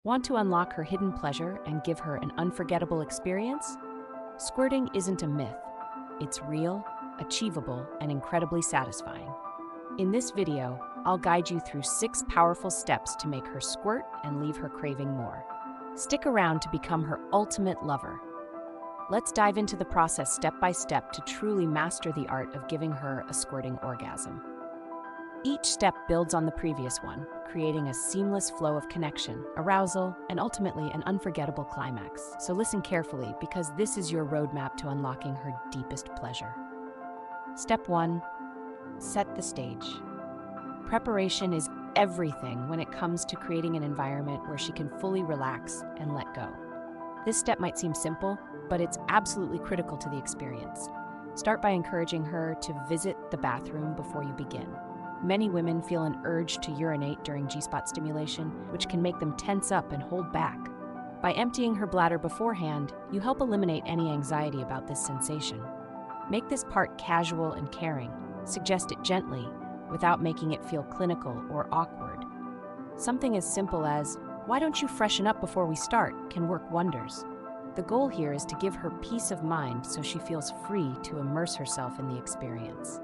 Want to unlock her hidden pleasure and give her an unforgettable experience? Squirting isn't a myth. It's real, achievable, and incredibly satisfying. In this video, I'll guide you through 6 powerful steps to make her squirt and leave her craving more. Stick around to become her ultimate lover. Let's dive into the process step by step to truly master the art of giving her a squirting orgasm. Each step builds on the previous one, creating a seamless flow of connection, arousal, and ultimately an unforgettable climax. So listen carefully, because this is your roadmap to unlocking her deepest pleasure. Step 1. Set the stage. Preparation is everything when it comes to creating an environment where she can fully relax and let go. This step might seem simple, but it's absolutely critical to the experience. Start by encouraging her to visit the bathroom before you begin. Many women feel an urge to urinate during G-spot stimulation, which can make them tense up and hold back. By emptying her bladder beforehand, you help eliminate any anxiety about this sensation. Make this part casual and caring. Suggest it gently, without making it feel clinical or awkward. Something as simple as, "Why don't you freshen up before we start?" can work wonders. The goal here is to give her peace of mind so she feels free to immerse herself in the experience.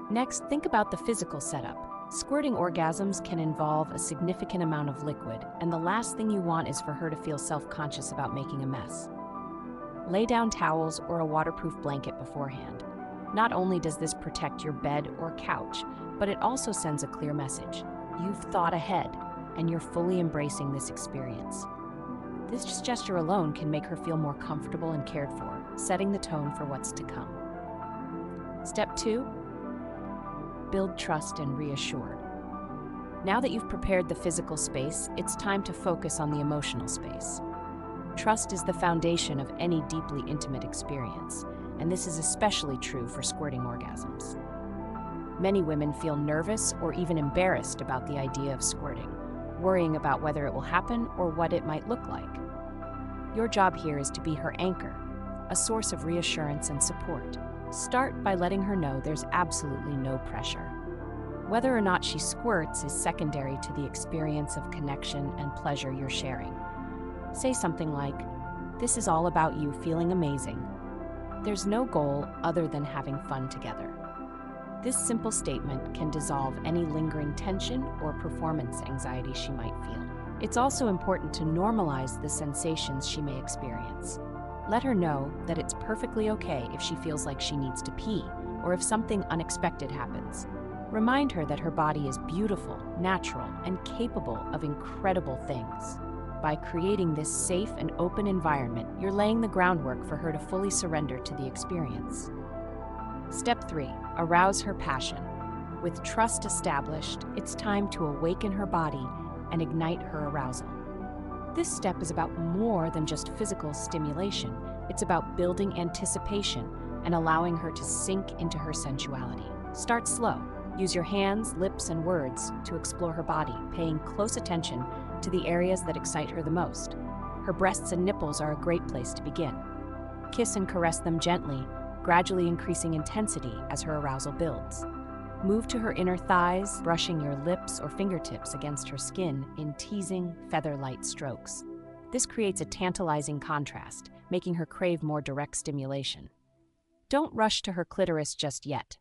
Next, think about the physical setup. Squirting orgasms can involve a significant amount of liquid, and the last thing you want is for her to feel self-conscious about making a mess. Lay down towels or a waterproof blanket beforehand. Not only does this protect your bed or couch, but it also sends a clear message. You've thought ahead, and you're fully embracing this experience. This gesture alone can make her feel more comfortable and cared for, setting the tone for what's to come. Step 2. Build trust and reassure. Now that you've prepared the physical space, it's time to focus on the emotional space. Trust is the foundation of any deeply intimate experience, and this is especially true for squirting orgasms. Many women feel nervous or even embarrassed about the idea of squirting, worrying about whether it will happen or what it might look like. Your job here is to be her anchor, a source of reassurance and support. Start by letting her know there's absolutely no pressure. Whether or not she squirts is secondary to the experience of connection and pleasure you're sharing. Say something like, "This is all about you feeling amazing. There's no goal other than having fun together." This simple statement can dissolve any lingering tension or performance anxiety she might feel. It's also important to normalize the sensations she may experience. Let her know that it's perfectly okay if she feels like she needs to pee, or if something unexpected happens. Remind her that her body is beautiful, natural, and capable of incredible things. By creating this safe and open environment, you're laying the groundwork for her to fully surrender to the experience. Step 3. Arouse her passion. With trust established, it's time to awaken her body and ignite her arousal. This step is about more than just physical stimulation. It's about building anticipation and allowing her to sink into her sensuality. Start slow. Use your hands, lips, and words to explore her body, paying close attention to the areas that excite her the most. Her breasts and nipples are a great place to begin. Kiss and caress them gently, gradually increasing intensity as her arousal builds. Move to her inner thighs, brushing your lips or fingertips against her skin in teasing, feather-light strokes. This creates a tantalizing contrast, making her crave more direct stimulation. Don't rush to her clitoris just yet.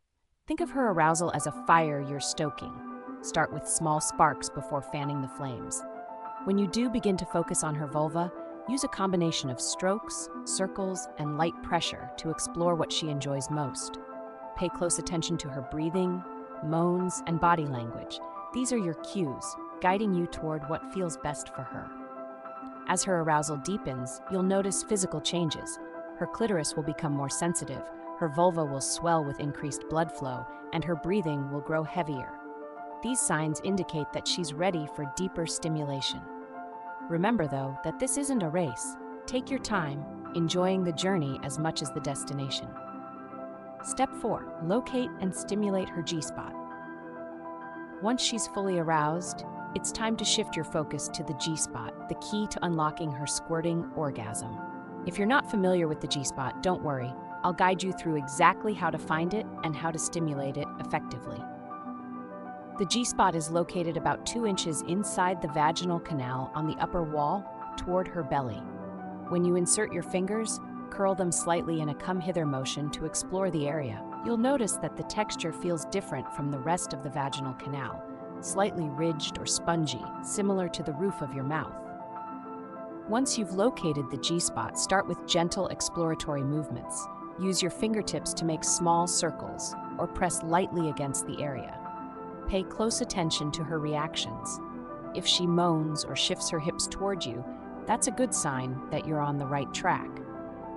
Think of her arousal as a fire you're stoking. Start with small sparks before fanning the flames. When you do begin to focus on her vulva, use a combination of strokes, circles, and light pressure to explore what she enjoys most. Pay close attention to her breathing, moans, and body language. These are your cues, guiding you toward what feels best for her. As her arousal deepens, you'll notice physical changes. Her clitoris will become more sensitive, her vulva will swell with increased blood flow, and her breathing will grow heavier. These signs indicate that she's ready for deeper stimulation. Remember, though, that this isn't a race. Take your time, enjoying the journey as much as the destination. Step 4. Locate and stimulate her G-spot. Once she's fully aroused, it's time to shift your focus to the G-spot, the key to unlocking her squirting orgasm. If you're not familiar with the G-spot, don't worry. I'll guide you through exactly how to find it and how to stimulate it effectively. The G-spot is located about 2 inches inside the vaginal canal on the upper wall toward her belly. When you insert your fingers, curl them slightly in a come-hither motion to explore the area. You'll notice that the texture feels different from the rest of the vaginal canal, slightly ridged or spongy, similar to the roof of your mouth. Once you've located the G-spot, start with gentle exploratory movements. Use your fingertips to make small circles or press lightly against the area. Pay close attention to her reactions. If she moans or shifts her hips toward you, that's a good sign that you're on the right track.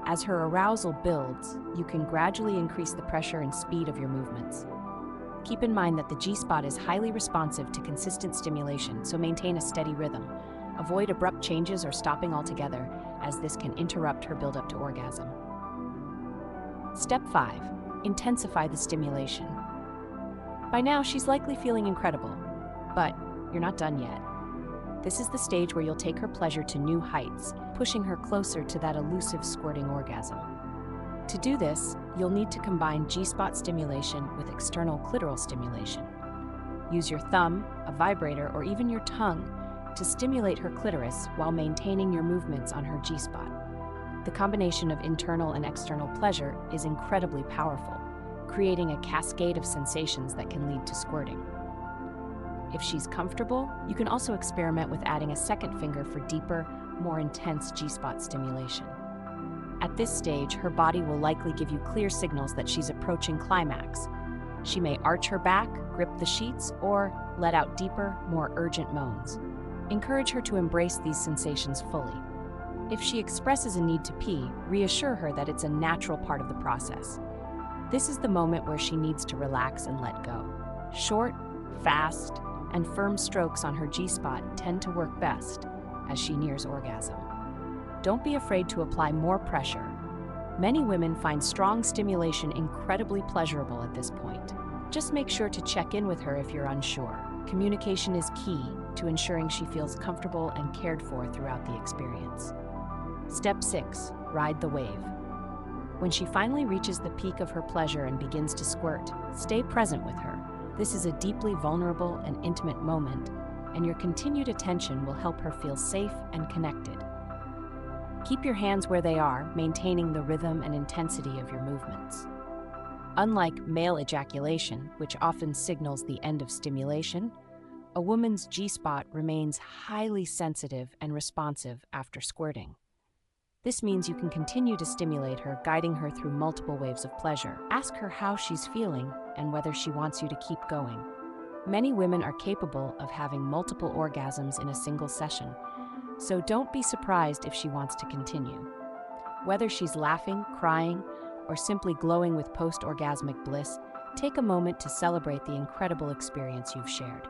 As her arousal builds, you can gradually increase the pressure and speed of your movements. Keep in mind that the G-spot is highly responsive to consistent stimulation, so maintain a steady rhythm. Avoid abrupt changes or stopping altogether, as this can interrupt her build-up to orgasm. Step 5. Intensify the stimulation. By now, she's likely feeling incredible, but you're not done yet. This is the stage where you'll take her pleasure to new heights, pushing her closer to that elusive squirting orgasm. To do this, you'll need to combine G-spot stimulation with external clitoral stimulation. Use your thumb, a vibrator, or even your tongue to stimulate her clitoris while maintaining your movements on her G-spot. The combination of internal and external pleasure is incredibly powerful, creating a cascade of sensations that can lead to squirting. If she's comfortable, you can also experiment with adding a second finger for deeper, more intense G-spot stimulation. At this stage, her body will likely give you clear signals that she's approaching climax. She may arch her back, grip the sheets, or let out deeper, more urgent moans. Encourage her to embrace these sensations fully. If she expresses a need to pee, reassure her that it's a natural part of the process. This is the moment where she needs to relax and let go. Short, fast, and firm strokes on her G-spot tend to work best as she nears orgasm. Don't be afraid to apply more pressure. Many women find strong stimulation incredibly pleasurable at this point. Just make sure to check in with her if you're unsure. Communication is key to ensuring she feels comfortable and cared for throughout the experience. Step 6. Ride the wave. When she finally reaches the peak of her pleasure and begins to squirt, stay present with her. This is a deeply vulnerable and intimate moment, and your continued attention will help her feel safe and connected. Keep your hands where they are, maintaining the rhythm and intensity of your movements. Unlike male ejaculation, which often signals the end of stimulation, a woman's G-spot remains highly sensitive and responsive after squirting. This means you can continue to stimulate her, guiding her through multiple waves of pleasure. Ask her how she's feeling and whether she wants you to keep going. Many women are capable of having multiple orgasms in a single session, so don't be surprised if she wants to continue. Whether she's laughing, crying, or simply glowing with post-orgasmic bliss, take a moment to celebrate the incredible experience you've shared.